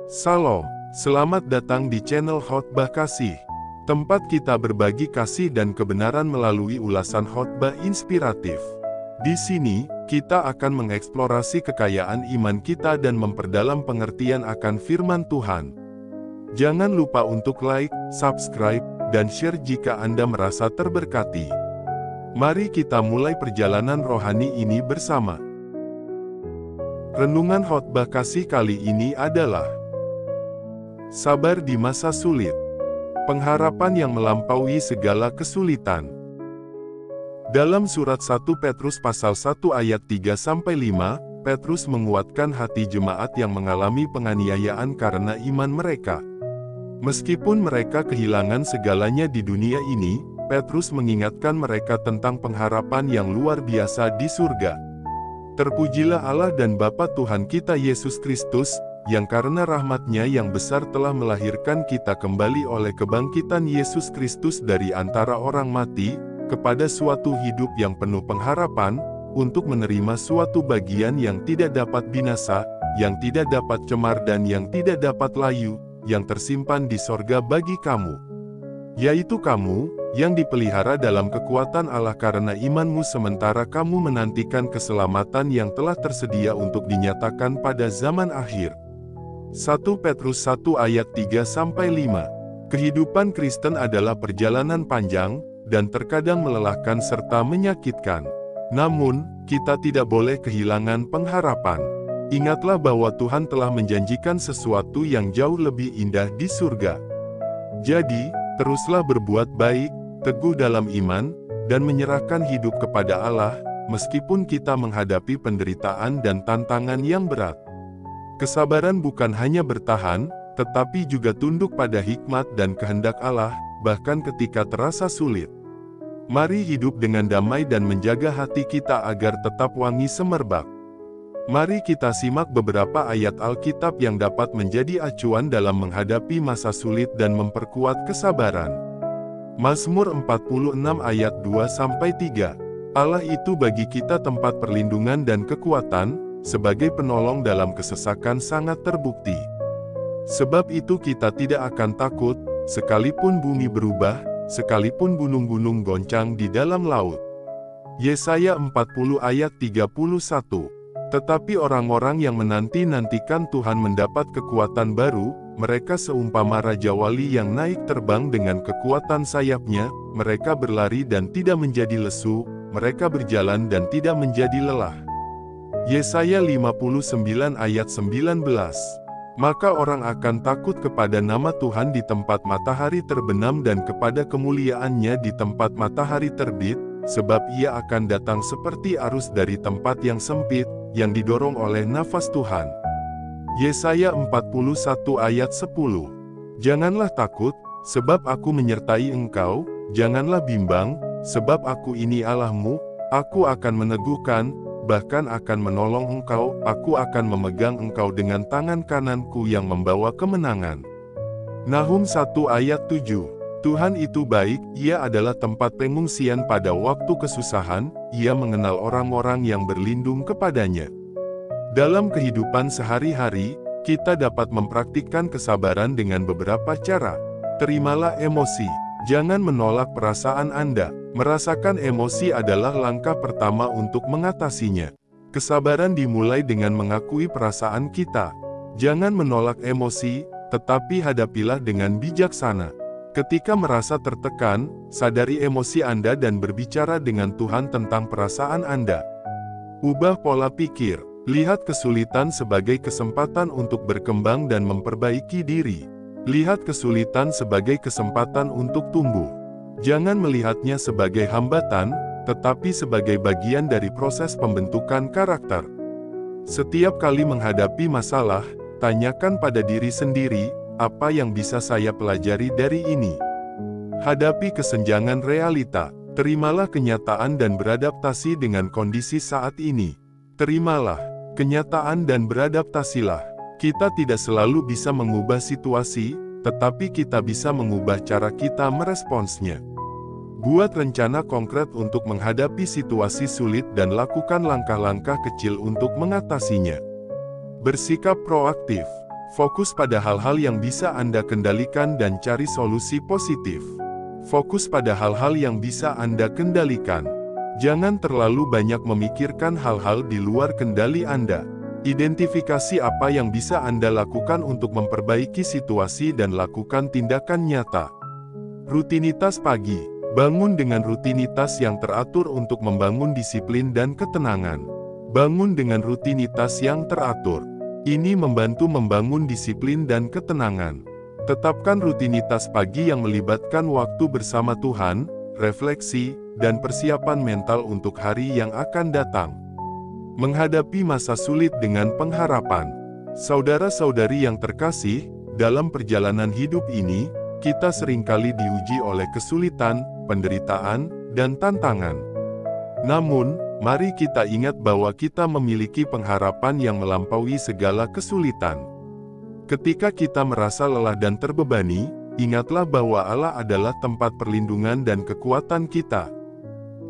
Salam, selamat datang di channel Khotbah Kasih, tempat kita berbagi kasih dan kebenaran melalui ulasan khotbah inspiratif. Di sini, kita akan mengeksplorasi kekayaan iman kita dan memperdalam pengertian akan firman Tuhan. Jangan lupa untuk like, subscribe, dan share jika Anda merasa terberkati. Mari kita mulai perjalanan rohani ini bersama. Renungan khotbah kasih kali ini adalah sabar di masa sulit. Pengharapan yang melampaui segala kesulitan. Dalam surat 1 Petrus pasal 1 ayat 3-5, Petrus menguatkan hati jemaat yang mengalami penganiayaan karena iman mereka. Meskipun mereka kehilangan segalanya di dunia ini, Petrus mengingatkan mereka tentang pengharapan yang luar biasa di surga. Terpujilah Allah dan Bapa Tuhan kita Yesus Kristus, yang karena rahmat-Nya yang besar telah melahirkan kita kembali oleh kebangkitan Yesus Kristus dari antara orang mati, kepada suatu hidup yang penuh pengharapan, untuk menerima suatu bagian yang tidak dapat binasa, yang tidak dapat cemar dan yang tidak dapat layu, yang tersimpan di sorga bagi kamu. Yaitu kamu, yang dipelihara dalam kekuatan Allah karena imanmu sementara kamu menantikan keselamatan yang telah tersedia untuk dinyatakan pada zaman akhir. 1 Petrus 1 ayat 3-5. Kehidupan Kristen adalah perjalanan panjang, dan terkadang melelahkan serta menyakitkan. Namun, kita tidak boleh kehilangan pengharapan. Ingatlah bahwa Tuhan telah menjanjikan sesuatu yang jauh lebih indah di surga. Jadi, teruslah berbuat baik, teguh dalam iman, dan menyerahkan hidup kepada Allah, meskipun kita menghadapi penderitaan dan tantangan yang berat. Kesabaran bukan hanya bertahan, tetapi juga tunduk pada hikmat dan kehendak Allah, bahkan ketika terasa sulit. Mari hidup dengan damai dan menjaga hati kita agar tetap wangi semerbak. Mari kita simak beberapa ayat Alkitab yang dapat menjadi acuan dalam menghadapi masa sulit dan memperkuat kesabaran. Mazmur 46 ayat 2-3. Allah itu bagi kita tempat perlindungan dan kekuatan, sebagai penolong dalam kesesakan sangat terbukti. Sebab itu kita tidak akan takut, sekalipun bumi berubah, sekalipun gunung-gunung goncang di dalam laut. Yesaya 40 ayat 31. Tetapi orang-orang yang menanti-nantikan Tuhan mendapat kekuatan baru, mereka seumpama Raja Wali yang naik terbang dengan kekuatan sayapnya, mereka berlari dan tidak menjadi lesu, mereka berjalan dan tidak menjadi lelah. Yesaya 59 ayat 19. Maka orang akan takut kepada nama Tuhan di tempat matahari terbenam dan kepada kemuliaannya di tempat matahari terbit, sebab ia akan datang seperti arus dari tempat yang sempit, yang didorong oleh nafas Tuhan. Yesaya 41 ayat 10. Janganlah takut, sebab aku menyertai engkau, janganlah bimbang, sebab aku ini Allahmu, aku akan meneguhkan, bahkan akan menolong engkau, aku akan memegang engkau dengan tangan kananku yang membawa kemenangan. Nahum 1 ayat 7. Tuhan itu baik, Ia adalah tempat pengungsian pada waktu kesusahan, Ia mengenal orang-orang yang berlindung kepadanya. Dalam kehidupan sehari-hari, kita dapat mempraktikkan kesabaran dengan beberapa cara. Terimalah emosi. Jangan menolak perasaan Anda. Merasakan emosi adalah langkah pertama untuk mengatasinya. Kesabaran dimulai dengan mengakui perasaan kita. Jangan menolak emosi, tetapi hadapilah dengan bijaksana. Ketika merasa tertekan, sadari emosi Anda dan berbicara dengan Tuhan tentang perasaan Anda. Ubah pola pikir. Lihat kesulitan sebagai kesempatan untuk berkembang dan memperbaiki diri. Lihat kesulitan sebagai kesempatan untuk tumbuh. Jangan melihatnya sebagai hambatan, tetapi sebagai bagian dari proses pembentukan karakter. Setiap kali menghadapi masalah, tanyakan pada diri sendiri, apa yang bisa saya pelajari dari ini? Hadapi kesenjangan realita. Terimalah kenyataan dan beradaptasi dengan kondisi saat ini. Terimalah kenyataan dan beradaptasilah. Kita tidak selalu bisa mengubah situasi, tetapi kita bisa mengubah cara kita meresponsnya. Buat rencana konkret untuk menghadapi situasi sulit dan lakukan langkah-langkah kecil untuk mengatasinya. Bersikap proaktif. Fokus pada hal-hal yang bisa Anda kendalikan dan cari solusi positif. Fokus pada hal-hal yang bisa Anda kendalikan. Jangan terlalu banyak memikirkan hal-hal di luar kendali Anda. Identifikasi apa yang bisa Anda lakukan untuk memperbaiki situasi dan lakukan tindakan nyata. Rutinitas pagi. Bangun dengan rutinitas yang teratur untuk membangun disiplin dan ketenangan. Bangun dengan rutinitas yang teratur. Ini membantu membangun disiplin dan ketenangan. Tetapkan rutinitas pagi yang melibatkan waktu bersama Tuhan, refleksi, dan persiapan mental untuk hari yang akan datang. Menghadapi masa sulit dengan pengharapan. Saudara-saudari yang terkasih, dalam perjalanan hidup ini, kita seringkali diuji oleh kesulitan, penderitaan, dan tantangan. Namun, mari kita ingat bahwa kita memiliki pengharapan yang melampaui segala kesulitan. Ketika kita merasa lelah dan terbebani, ingatlah bahwa Allah adalah tempat perlindungan dan kekuatan kita.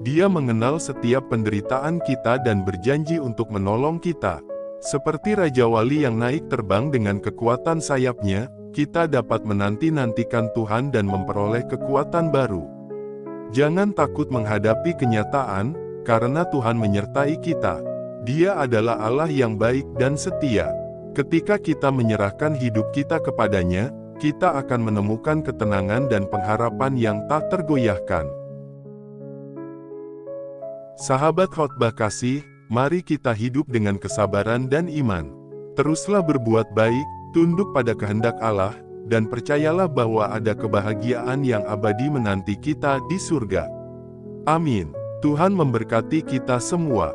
Dia mengenal setiap penderitaan kita dan berjanji untuk menolong kita. Seperti Raja Wali yang naik terbang dengan kekuatan sayapnya, kita dapat menanti-nantikan Tuhan dan memperoleh kekuatan baru. Jangan takut menghadapi kenyataan, karena Tuhan menyertai kita. Dia adalah Allah yang baik dan setia. Ketika kita menyerahkan hidup kita kepadanya, kita akan menemukan ketenangan dan pengharapan yang tak tergoyahkan. Sahabat khotbah kasih, mari kita hidup dengan kesabaran dan iman. Teruslah berbuat baik, tunduk pada kehendak Allah, dan percayalah bahwa ada kebahagiaan yang abadi menanti kita di surga. Amin. Tuhan memberkati kita semua.